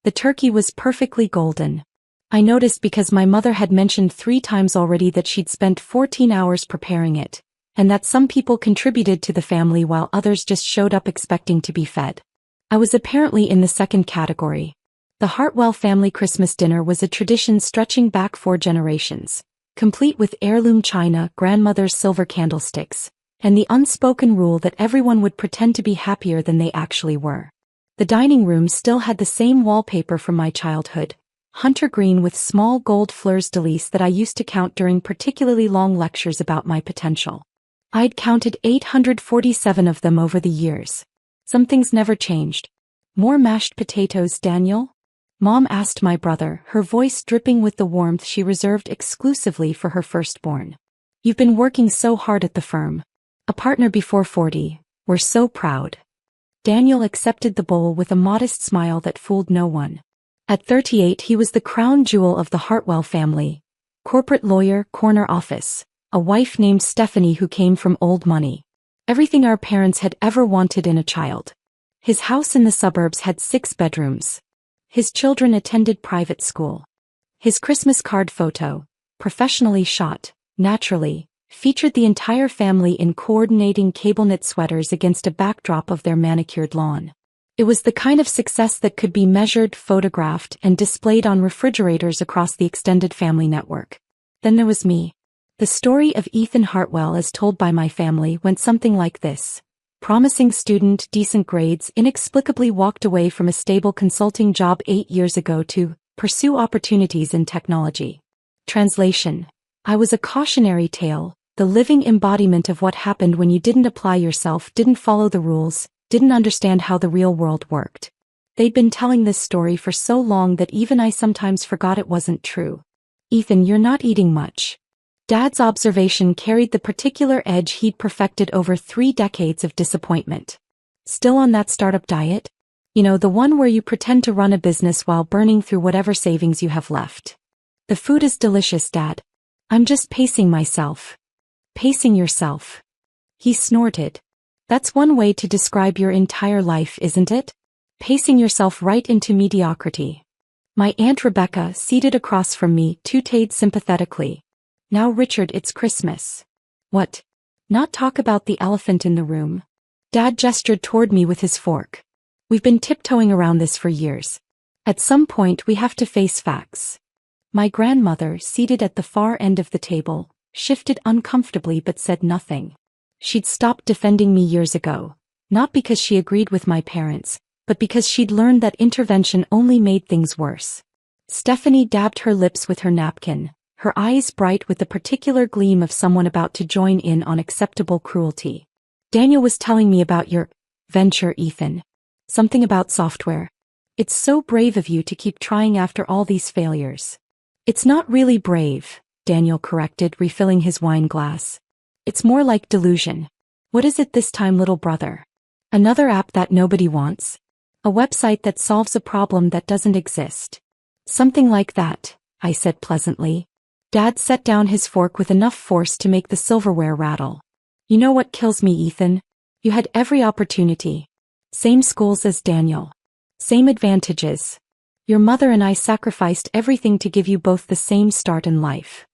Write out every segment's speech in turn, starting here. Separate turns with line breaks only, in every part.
The turkey was perfectly golden. I noticed because my mother had mentioned 3 times already that she'd spent 14 hours preparing it, and that some people contributed to the family while others just showed up expecting to be fed. I was apparently in the second category. The Hartwell family Christmas dinner was a tradition stretching back 4 generations, complete with heirloom china, grandmother's silver candlesticks, and the unspoken rule that everyone would pretend to be happier than they actually were. The dining room still had the same wallpaper from my childhood, hunter green with small gold fleurs-de-lis that I used to count during particularly long lectures about my potential. I'd counted 847 of them over the years. Some things never changed. More mashed potatoes, Daniel? Mom asked my brother, her voice dripping with the warmth she reserved exclusively for her firstborn. You've been working so hard at the firm. A partner before 40. We're so proud. Daniel accepted the bowl with a modest smile that fooled no one. At 38 he was the crown jewel of the Hartwell family. Corporate lawyer, corner office. A wife named Stephanie who came from old money. Everything our parents had ever wanted in a child. His house in the suburbs had 6 bedrooms. His children attended private school. His Christmas card photo, professionally shot, naturally, featured the entire family in coordinating cable-knit sweaters against a backdrop of their manicured lawn. It was the kind of success that could be measured, photographed, and displayed on refrigerators across the extended family network. Then there was me. The story of Ethan Hartwell as told by my family went something like this. Promising student, decent grades, inexplicably walked away from a stable consulting job 8 years ago to pursue opportunities in technology. Translation. I was a cautionary tale, the living embodiment of what happened when you didn't apply yourself, didn't follow the rules, didn't understand how the real world worked. They'd been telling this story for so long that even I sometimes forgot it wasn't true. Ethan, you're not eating much. Dad's observation carried the particular edge he'd perfected over 3 decades of disappointment. Still on that startup diet? You know, the one where you pretend to run a business while burning through whatever savings you have left. The food is delicious, Dad. I'm just pacing myself. Pacing yourself. He snorted. That's one way to describe your entire life, isn't it? Pacing yourself right into mediocrity. My Aunt Rebecca, seated across from me, tooted sympathetically. Now Richard, it's Christmas. What? Not talk about the elephant in the room? Dad gestured toward me with his fork. We've been tiptoeing around this for years. At some point we have to face facts. My grandmother, seated at the far end of the table, shifted uncomfortably but said nothing. She'd stopped defending me years ago, not because she agreed with my parents, but because she'd learned that intervention only made things worse. Stephanie dabbed her lips with her napkin, her eyes bright with the particular gleam of someone about to join in on acceptable cruelty. Daniel was telling me about your venture, Ethan. Something about software. It's so brave of you to keep trying after all these failures. It's not really brave, Daniel corrected, refilling his wine glass. It's more like delusion. What is it this time, little brother? Another app that nobody wants? A website that solves a problem that doesn't exist? Something like that, I said pleasantly. Dad set down his fork with enough force to make the silverware rattle. You know what kills me, Ethan? You had every opportunity. Same schools as Daniel. Same advantages. Your mother and I sacrificed everything to give you both the same start in life.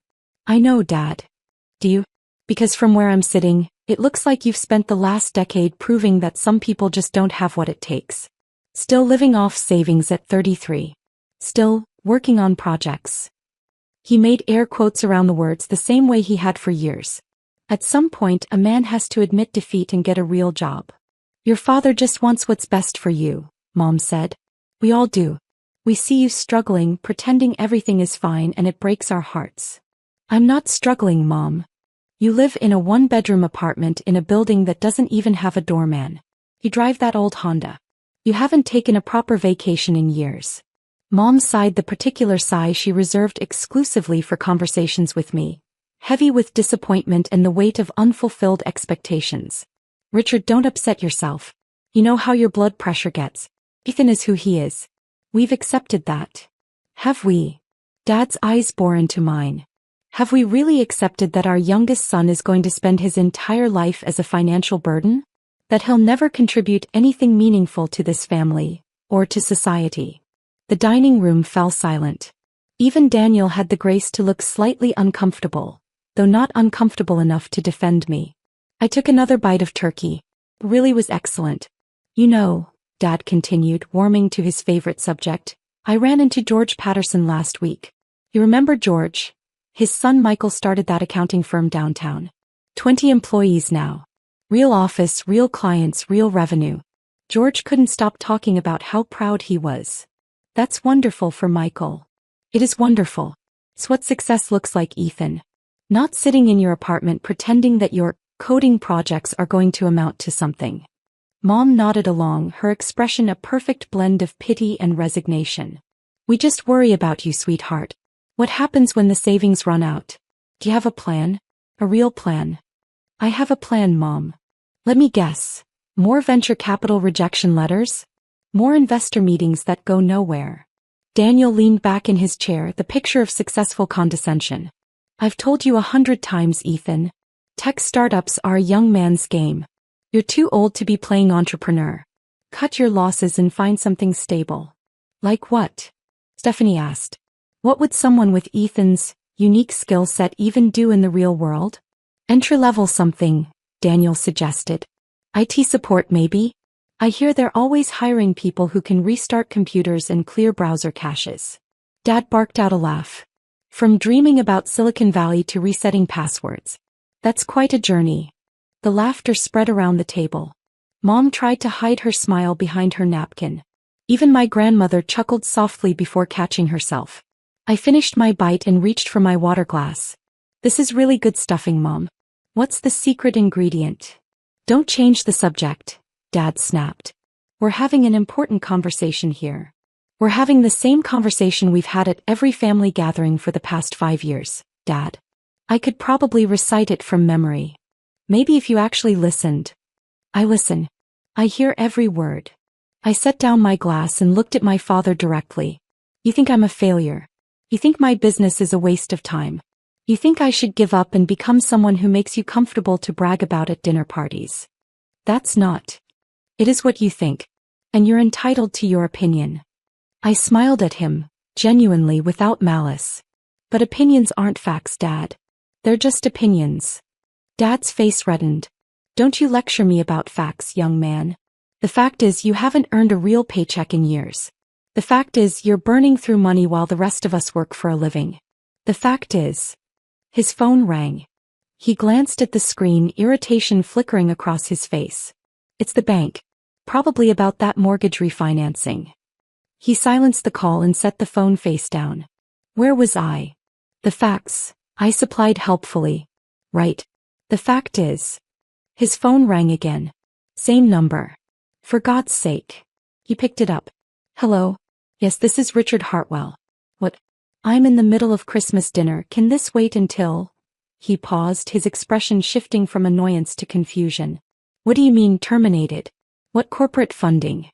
I know, Dad. Do you? Because from where I'm sitting, it looks like you've spent the last decade proving that some people just don't have what it takes. Still living off savings at 33. Still working on projects. He made air quotes around the words the same way he had for years. At some point, a man has to admit defeat and get a real job. Your father just wants what's best for you, Mom said. We all do. We see you struggling, pretending everything is fine, and it breaks our hearts. I'm not struggling, Mom. You live in a 1-bedroom apartment in a building that doesn't even have a doorman. You drive that old Honda. You haven't taken a proper vacation in years. Mom sighed, the particular sigh she reserved exclusively for conversations with me, heavy with disappointment and the weight of unfulfilled expectations. Richard, don't upset yourself. You know how your blood pressure gets. Ethan is who he is. We've accepted that. Have we? Dad's eyes bore into mine. Have we really accepted that our youngest son is going to spend his entire life as a financial burden? That he'll never contribute anything meaningful to this family, or to society? The dining room fell silent. Even Daniel had the grace to look slightly uncomfortable, though not uncomfortable enough to defend me. I took another bite of turkey. It really was excellent. You know, Dad continued, warming to his favorite subject, I ran into George Patterson last week. You remember George? His son Michael started that accounting firm downtown. 20 employees now. Real office, real clients, real revenue. George couldn't stop talking about how proud he was. That's wonderful for Michael. It is wonderful. It's what success looks like, Ethan. Not sitting in your apartment pretending that your coding projects are going to amount to something. Mom nodded along, her expression a perfect blend of pity and resignation. We just worry about you, sweetheart. What happens when the savings run out? Do you have a plan? A real plan? I have a plan, Mom. Let me guess. More venture capital rejection letters? More investor meetings that go nowhere. Daniel leaned back in his chair, the picture of successful condescension. I've told you 100 times, Ethan. Tech startups are a young man's game. You're too old to be playing entrepreneur. Cut your losses and find something stable. Like what? Stephanie asked. What would someone with Ethan's unique skill set even do in the real world? Entry-level something, Daniel suggested. IT support maybe? I hear they're always hiring people who can restart computers and clear browser caches. Dad barked out a laugh. From dreaming about Silicon Valley to resetting passwords. That's quite a journey. The laughter spread around the table. Mom tried to hide her smile behind her napkin. Even my grandmother chuckled softly before catching herself. I finished my bite and reached for my water glass. This is really good stuffing, Mom. What's the secret ingredient? Don't change the subject, Dad snapped. We're having an important conversation here. We're having the same conversation we've had at every family gathering for the past 5 years, Dad. I could probably recite it from memory. Maybe if you actually listened. I listen. I hear every word. I set down my glass and looked at my father directly. You think I'm a failure. You think my business is a waste of time. You think I should give up and become someone who makes you comfortable to brag about at dinner parties. That's not. It is what you think. And you're entitled to your opinion. I smiled at him, genuinely without malice. But opinions aren't facts, Dad. They're just opinions. Dad's face reddened. Don't you lecture me about facts, young man. The fact is you haven't earned a real paycheck in years. The fact is you're burning through money while the rest of us work for a living. The fact is. His phone rang. He glanced at the screen, irritation flickering across his face. It's the bank. Probably about that mortgage refinancing. He silenced the call and set the phone face down. Where was I? The facts, I supplied helpfully. Right. The fact is. His phone rang again. Same number. For God's sake. He picked it up. Hello? Yes, this is Richard Hartwell. What? I'm in the middle of Christmas dinner. Can this wait until? He paused, his expression shifting from annoyance to confusion. What do you mean terminated? What corporate funding?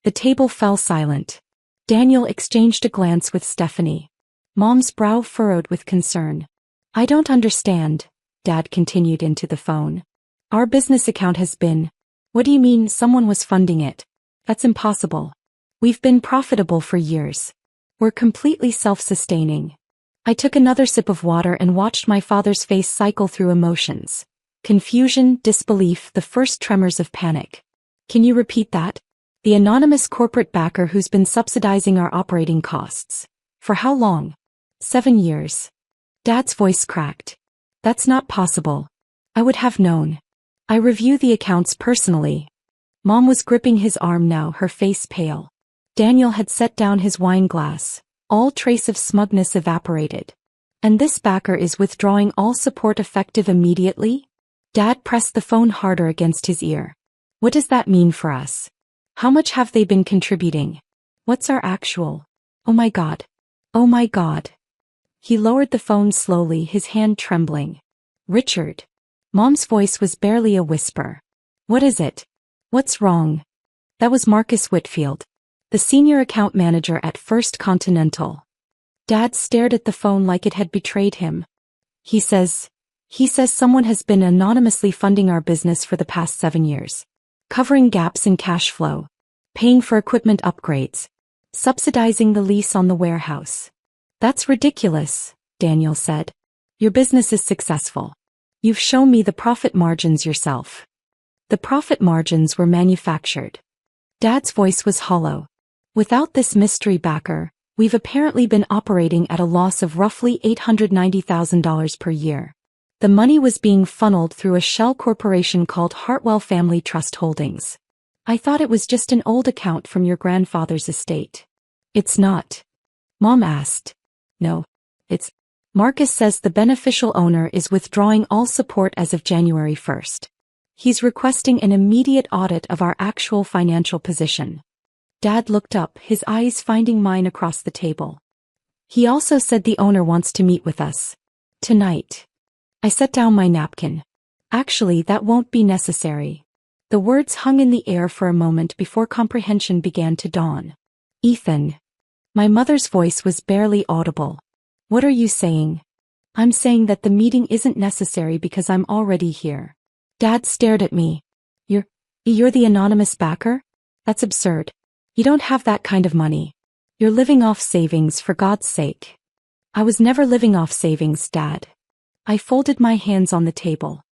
The table fell silent. Daniel exchanged a glance with Stephanie. Mom's brow furrowed with concern. I don't understand, Dad continued into the phone. Our business account has been. What do you mean someone was funding it? That's impossible. We've been profitable for years. We're completely self-sustaining. I took another sip of water and watched my father's face cycle through emotions. Confusion, disbelief, the first tremors of panic. Can you repeat that? The anonymous corporate backer who's been subsidizing our operating costs. For how long? 7 years. Dad's voice cracked. That's not possible. I would have known. I review the accounts personally. Mom was gripping his arm now, her face pale. Daniel had set down his wine glass. All trace of smugness evaporated. And this backer is withdrawing all support effective immediately? Dad pressed the phone harder against his ear. What does that mean for us? How much have they been contributing? What's our actual? Oh my God. Oh my God. He lowered the phone slowly, his hand trembling. Richard. Mom's voice was barely a whisper. What is it? What's wrong? That was Marcus Whitfield, the senior account manager at First Continental. Dad stared at the phone like it had betrayed him. He says someone has been anonymously funding our business for the past 7 years. Covering gaps in cash flow. Paying for equipment upgrades. Subsidizing the lease on the warehouse. That's ridiculous, Daniel said. Your business is successful. You've shown me the profit margins yourself. The profit margins were manufactured. Dad's voice was hollow. Without this mystery backer, we've apparently been operating at a loss of roughly $890,000 per year. The money was being funneled through a shell corporation called Hartwell Family Trust Holdings. I thought it was just an old account from your grandfather's estate. It's not. Mom asked. No. It's. Marcus says the beneficial owner is withdrawing all support as of January 1st. He's requesting an immediate audit of our actual financial position. Dad looked up, his eyes finding mine across the table. He also said the owner wants to meet with us. Tonight. I set down my napkin. Actually, that won't be necessary. The words hung in the air for a moment before comprehension began to dawn. Ethan. My mother's voice was barely audible. What are you saying? I'm saying that the meeting isn't necessary because I'm already here. Dad stared at me. You're the anonymous backer? That's absurd. You don't have that kind of money. You're living off savings, for God's sake. I was never living off savings, Dad. I folded my hands on the table.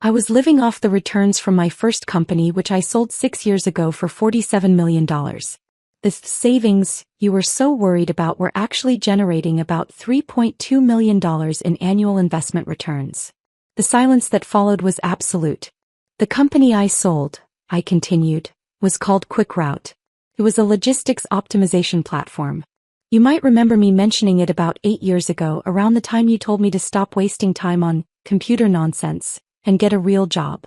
I was living off the returns from my first company, which I sold 6 years ago for $47 million. The savings you were so worried about were actually generating about $3.2 million in annual investment returns. The silence that followed was absolute. The company I sold, I continued, was called Quick Route. It was a logistics optimization platform. You might remember me mentioning it about 8 years ago, around the time you told me to stop wasting time on computer nonsense and get a real job.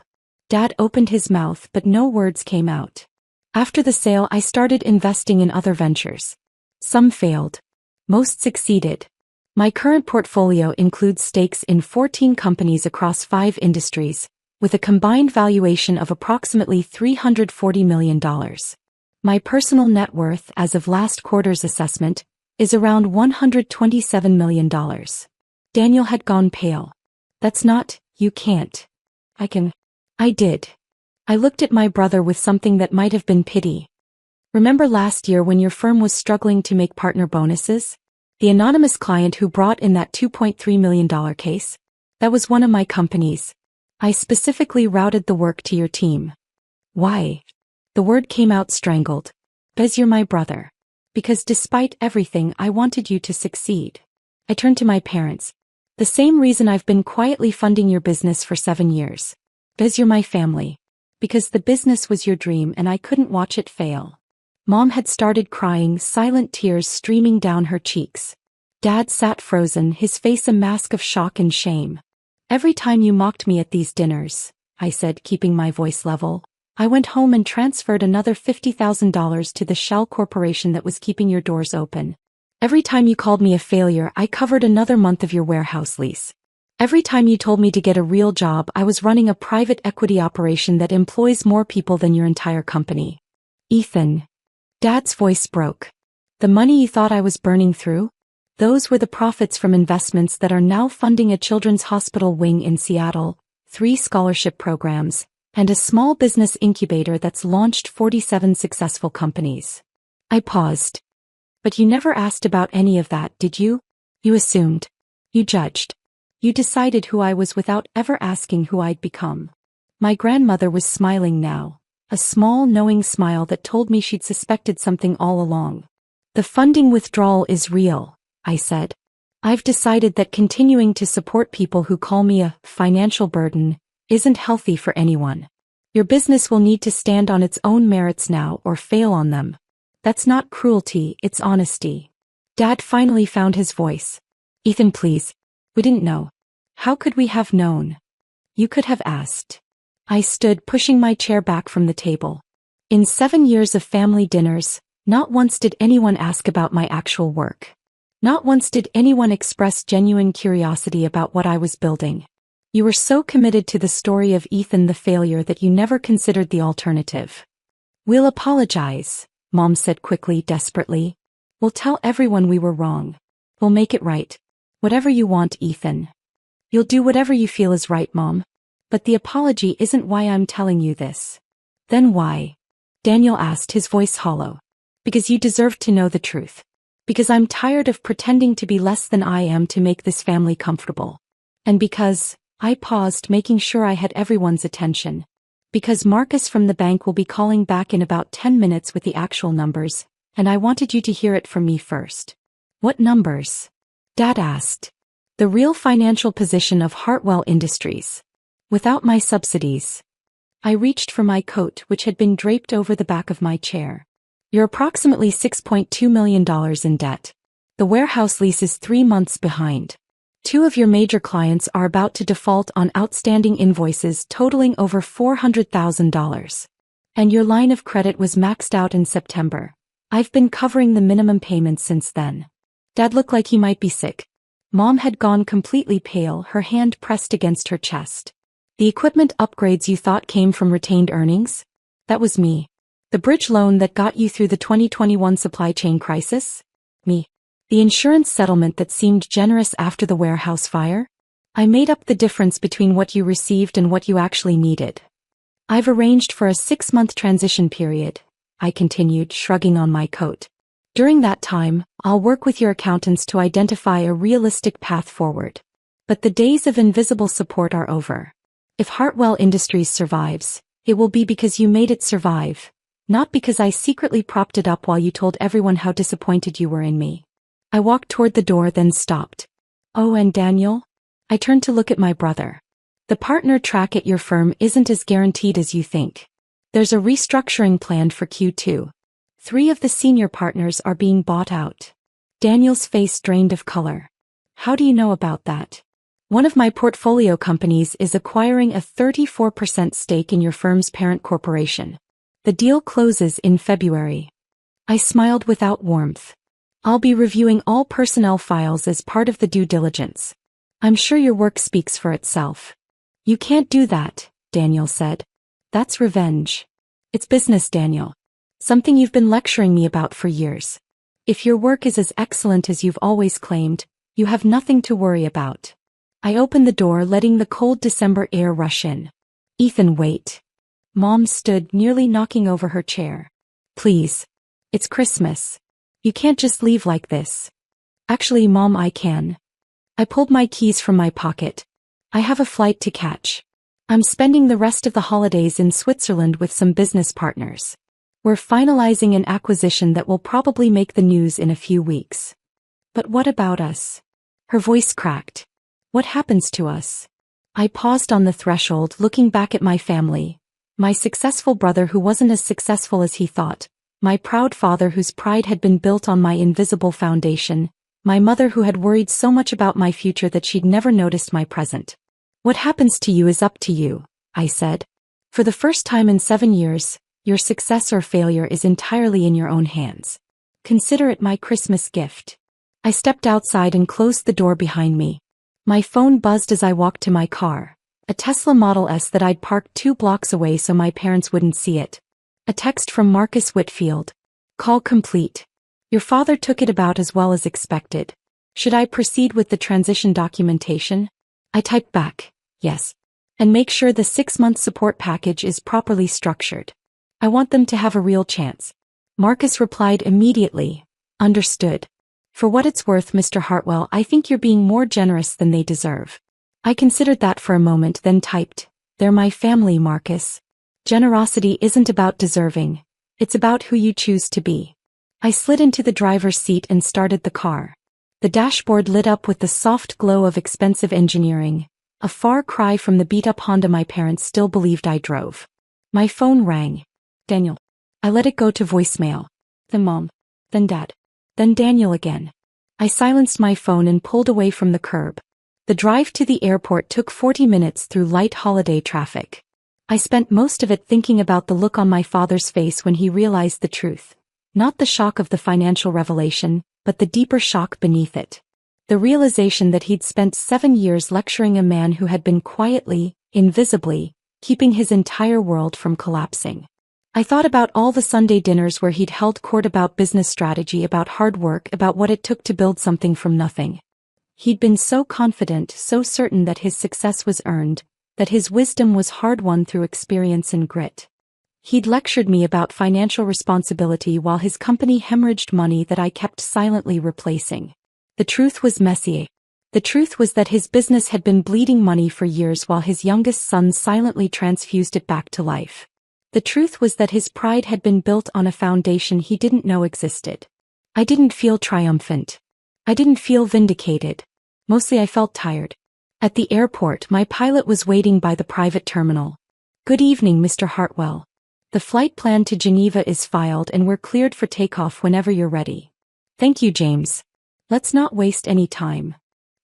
Dad opened his mouth, but no words came out. After the sale, I started investing in other ventures. Some failed. Most succeeded. My current portfolio includes stakes in 14 companies across 5 industries, with a combined valuation of approximately $340 million. My personal net worth as of last quarter's assessment is around $127 million. Daniel had gone pale. That's not, you can't. I can. I did. I looked at my brother with something that might have been pity. Remember last year when your firm was struggling to make partner bonuses? The anonymous client who brought in that $2.3 million case? That was one of my companies. I specifically routed the work to your team. Why? The word came out strangled. Because you're my brother. Because despite everything, I wanted you to succeed. I turned to my parents. The same reason I've been quietly funding your business for 7 years. Because you're my family. Because the business was your dream and I couldn't watch it fail. Mom had started crying, silent tears streaming down her cheeks. Dad sat frozen, his face a mask of shock and shame. Every time you mocked me at these dinners, I said, keeping my voice level, I went home and transferred another $50,000 to the shell corporation that was keeping your doors open. Every time you called me a failure, I covered another month of your warehouse lease. Every time you told me to get a real job, I was running a private equity operation that employs more people than your entire company. Ethan. Dad's voice broke. The money you thought I was burning through? Those were the profits from investments that are now funding a children's hospital wing in Seattle, 3 scholarship programs, and a small business incubator that's launched 47 successful companies. I paused. But you never asked about any of that, did you? You assumed. You judged. You decided who I was without ever asking who I'd become. My grandmother was smiling now, a small knowing smile that told me she'd suspected something all along. The funding withdrawal is real, I said. I've decided that continuing to support people who call me a financial burden isn't healthy for anyone. Your business will need to stand on its own merits now or fail on them. That's not cruelty, it's honesty. Dad finally found his voice. Ethan, please. We didn't know. How could we have known? You could have asked. I stood, pushing my chair back from the table. In 7 years of family dinners, not once did anyone ask about my actual work. Not once did anyone express genuine curiosity about what I was building. You were so committed to the story of Ethan the failure that you never considered the alternative. We'll apologize, Mom said quickly, desperately. We'll tell everyone we were wrong. We'll make it right. Whatever you want, Ethan. You'll do whatever you feel is right, Mom. But the apology isn't why I'm telling you this. Then why? Daniel asked, his voice hollow. Because you deserve to know the truth. Because I'm tired of pretending to be less than I am to make this family comfortable. And because, I paused, making sure I had everyone's attention. Because Marcus from the bank will be calling back in about 10 minutes with the actual numbers, and I wanted you to hear it from me first. What numbers? Dad asked. The real financial position of Hartwell Industries. Without my subsidies. I reached for my coat, which had been draped over the back of my chair. You're approximately $6.2 million in debt. The warehouse lease is 3 months behind. 2 of your major clients are about to default on outstanding invoices totaling over $400,000. And your line of credit was maxed out in September. I've been covering the minimum payments since then. Dad looked like he might be sick. Mom had gone completely pale, her hand pressed against her chest. The equipment upgrades you thought came from retained earnings? That was me. The bridge loan that got you through the 2021 supply chain crisis? Me. The insurance settlement that seemed generous after the warehouse fire? I made up the difference between what you received and what you actually needed. I've arranged for a 6-month transition period, I continued, shrugging on my coat. During that time, I'll work with your accountants to identify a realistic path forward. But the days of invisible support are over. If Hartwell Industries survives, it will be because you made it survive, not because I secretly propped it up while you told everyone how disappointed you were in me. I walked toward the door, then stopped. Oh, and Daniel? I turned to look at my brother. The partner track at your firm isn't as guaranteed as you think. There's a restructuring planned for Q2. 3 of the senior partners are being bought out. Daniel's face drained of color. How do you know about that? One of my portfolio companies is acquiring a 34% stake in your firm's parent corporation. The deal closes in February. I smiled without warmth. I'll be reviewing all personnel files as part of the due diligence. I'm sure your work speaks for itself. You can't do that, Daniel said. That's revenge. It's business, Daniel. Something you've been lecturing me about for years. If your work is as excellent as you've always claimed, you have nothing to worry about. I opened the door, letting the cold December air rush in. Ethan, wait. Mom stood, nearly knocking over her chair. Please. It's Christmas. You can't just leave like this. Actually, Mom, I can. I pulled my keys from my pocket. I have a flight to catch. I'm spending the rest of the holidays in Switzerland with some business partners. We're finalizing an acquisition that will probably make the news in a few weeks. But what about us? Her voice cracked. What happens to us? I paused on the threshold, looking back at my family. My successful brother who wasn't as successful as he thought. My proud father whose pride had been built on my invisible foundation. My mother who had worried so much about my future that she'd never noticed my present. What happens to you is up to you, I said. For the first time in 7 years, your success or failure is entirely in your own hands. Consider it my Christmas gift. I stepped outside and closed the door behind me. My phone buzzed as I walked to my car. A Tesla Model S that I'd parked 2 blocks away so my parents wouldn't see it. A text from Marcus Whitfield. Call complete. Your father took it about as well as expected. Should I proceed with the transition documentation? I typed back, yes. And make sure the 6-month support package is properly structured. I want them to have a real chance. Marcus replied immediately. Understood. For what it's worth, Mr. Hartwell, I think you're being more generous than they deserve. I considered that for a moment, then typed, they're my family, Marcus. Generosity isn't about deserving. It's about who you choose to be. I slid into the driver's seat and started the car. The dashboard lit up with the soft glow of expensive engineering, a far cry from the beat-up Honda my parents still believed I drove. My phone rang. Daniel. I let it go to voicemail. Then Mom. Then Dad. Then Daniel again. I silenced my phone and pulled away from the curb. The drive to the airport took 40 minutes through light holiday traffic. I spent most of it thinking about the look on my father's face when he realized the truth. Not the shock of the financial revelation, but the deeper shock beneath it. The realization that he'd spent 7 years lecturing a man who had been quietly, invisibly, keeping his entire world from collapsing. I thought about all the Sunday dinners where he'd held court about business strategy, about hard work, about what it took to build something from nothing. He'd been so confident, so certain that his success was earned, that his wisdom was hard-won through experience and grit. He'd lectured me about financial responsibility while his company hemorrhaged money that I kept silently replacing. The truth was messy. The truth was that his business had been bleeding money for years while his youngest son silently transfused it back to life. The truth was that his pride had been built on a foundation he didn't know existed. I didn't feel triumphant. I didn't feel vindicated. Mostly I felt tired. At the airport, my pilot was waiting by the private terminal. "Good evening, Mr. Hartwell. The flight plan to Geneva is filed and we're cleared for takeoff whenever you're ready." "Thank you, James. Let's not waste any time."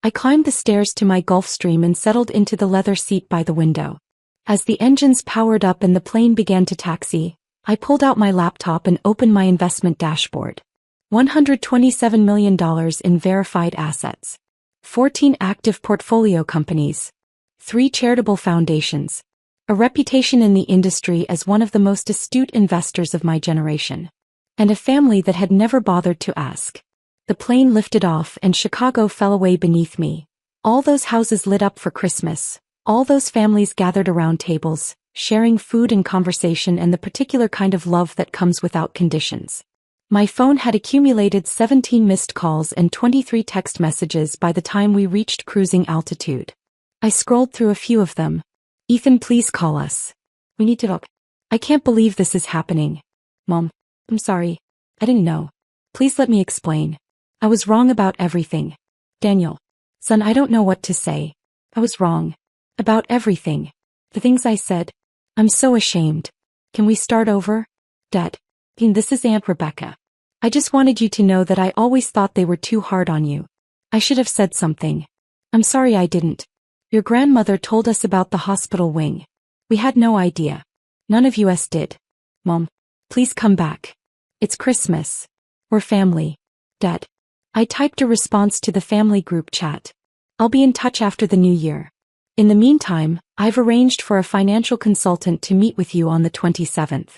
I climbed the stairs to my Gulfstream and settled into the leather seat by the window. As the engines powered up and the plane began to taxi, I pulled out my laptop and opened my investment dashboard. $127 million in verified assets. 14 active portfolio companies. 3 charitable foundations. A reputation in the industry as one of the most astute investors of my generation. And a family that had never bothered to ask. The plane lifted off and Chicago fell away beneath me. All those houses lit up for Christmas. All those families gathered around tables, sharing food and conversation and the particular kind of love that comes without conditions. My phone had accumulated 17 missed calls and 23 text messages by the time we reached cruising altitude. I scrolled through a few of them. "Ethan, please call us. We need to talk. I can't believe this is happening. Mom, I'm sorry. I didn't know. Please let me explain. I was wrong about everything. Daniel. Son, I don't know what to say. I was wrong. About everything. The things I said. I'm so ashamed. Can we start over? Dad. This is Aunt Rebecca. I just wanted you to know that I always thought they were too hard on you. I should have said something. I'm sorry I didn't. Your grandmother told us about the hospital wing. We had no idea. None of us did. Mom, please come back. It's Christmas. We're family. Dad. I typed a response to the family group chat. I'll be in touch after the new year. In the meantime, I've arranged for a financial consultant to meet with you on the 27th.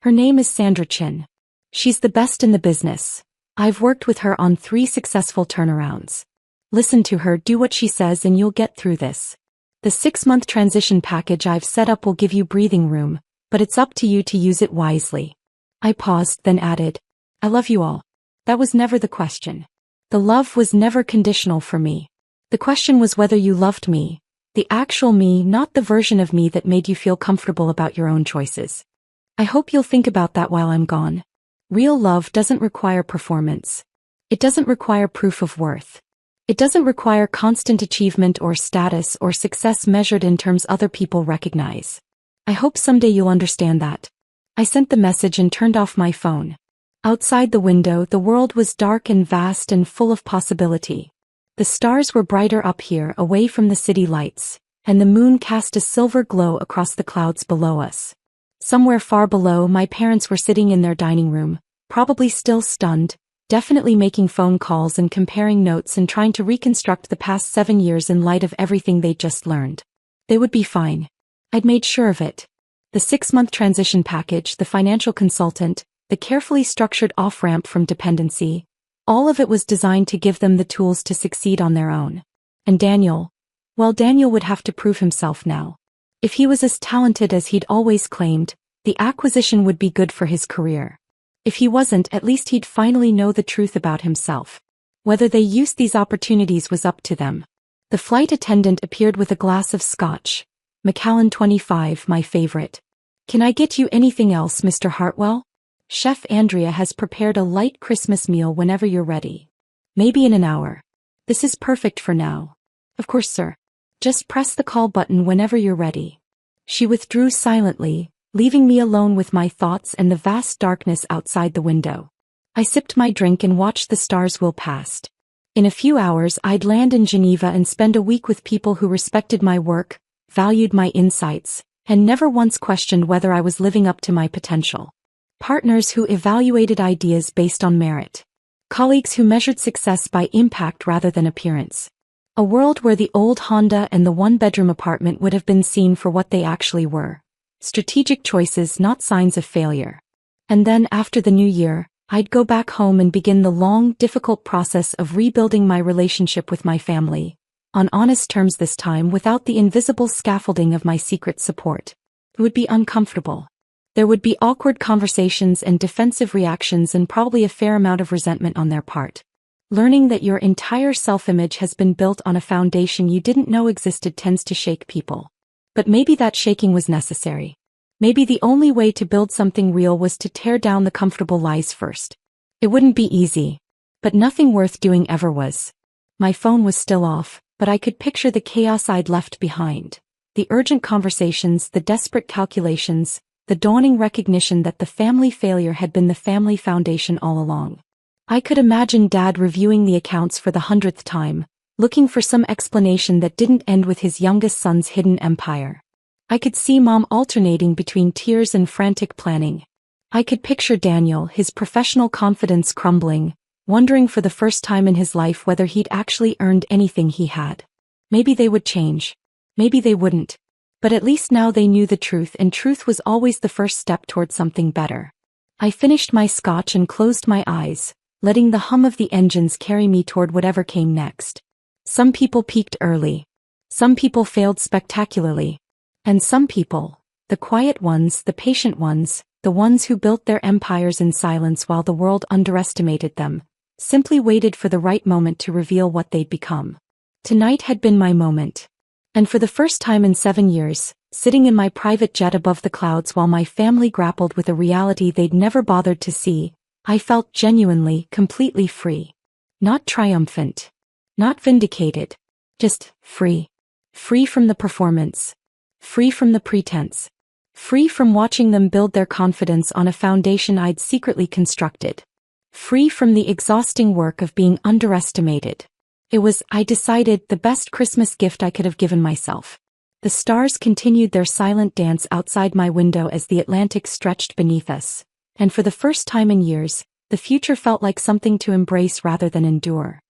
Her name is Sandra Chin. She's the best in the business. I've worked with her on 3 successful turnarounds. Listen to her, do what she says, and you'll get through this. The 6-month transition package I've set up will give you breathing room, but it's up to you to use it wisely. I paused, then added, I love you all. That was never the question. The love was never conditional for me. The question was whether you loved me, the actual me, not the version of me that made you feel comfortable about your own choices. I hope you'll think about that while I'm gone. Real love doesn't require performance. It doesn't require proof of worth. It doesn't require constant achievement or status or success measured in terms other people recognize. I hope someday you'll understand that. I sent the message and turned off my phone. Outside the window, the world was dark and vast and full of possibility. The stars were brighter up here, away from the city lights, and the moon cast a silver glow across the clouds below us. Somewhere far below, my parents were sitting in their dining room, probably still stunned, definitely making phone calls and comparing notes and trying to reconstruct the past 7 years in light of everything they'd just learned. They would be fine. I'd made sure of it. The 6-month transition package, the financial consultant, the carefully structured off-ramp from dependency, all of it was designed to give them the tools to succeed on their own. And Daniel, well, Daniel would have to prove himself now. If he was as talented as he'd always claimed, the acquisition would be good for his career. If he wasn't, at least he'd finally know the truth about himself. Whether they used these opportunities was up to them. The flight attendant appeared with a glass of scotch. Macallan 25, my favorite. Can I get you anything else, Mr. Hartwell? Chef Andrea has prepared a light Christmas meal whenever you're ready. Maybe in an hour. This is perfect for now. Of course, sir. Just press the call button whenever you're ready. She withdrew silently, leaving me alone with my thoughts and the vast darkness outside the window. I sipped my drink and watched the stars wheel past. In a few hours, I'd land in Geneva and spend a week with people who respected my work, valued my insights, and never once questioned whether I was living up to my potential. Partners who evaluated ideas based on merit. Colleagues who measured success by impact rather than appearance. A world where the old Honda and the one-bedroom apartment would have been seen for what they actually were. Strategic choices, not signs of failure. And then, after the new year, I'd go back home and begin the long, difficult process of rebuilding my relationship with my family. On honest terms this time, without the invisible scaffolding of my secret support. It would be uncomfortable. There would be awkward conversations and defensive reactions and probably a fair amount of resentment on their part. Learning that your entire self-image has been built on a foundation you didn't know existed tends to shake people. But maybe that shaking was necessary. Maybe the only way to build something real was to tear down the comfortable lies first. It wouldn't be easy. But nothing worth doing ever was. My phone was still off, but I could picture the chaos I'd left behind. The urgent conversations, the desperate calculations, the dawning recognition that the family failure had been the family foundation all along. I could imagine Dad reviewing the accounts for the 100th time, looking for some explanation that didn't end with his youngest son's hidden empire. I could see Mom alternating between tears and frantic planning. I could picture Daniel, his professional confidence crumbling, wondering for the first time in his life whether he'd actually earned anything he had. Maybe they would change. Maybe they wouldn't. But at least now they knew the truth, and truth was always the first step toward something better. I finished my scotch and closed my eyes, letting the hum of the engines carry me toward whatever came next. Some people peaked early. Some people failed spectacularly. And some people, the quiet ones, the patient ones, the ones who built their empires in silence while the world underestimated them, simply waited for the right moment to reveal what they'd become. Tonight had been my moment. And for the first time in 7 years, sitting in my private jet above the clouds while my family grappled with a reality they'd never bothered to see, I felt genuinely, completely free. Not triumphant. Not vindicated. Just free. Free from the performance. Free from the pretense. Free from watching them build their confidence on a foundation I'd secretly constructed. Free from the exhausting work of being underestimated. It was, I decided, the best Christmas gift I could have given myself. The stars continued their silent dance outside my window as the Atlantic stretched beneath us, and for the first time in years, the future felt like something to embrace rather than endure.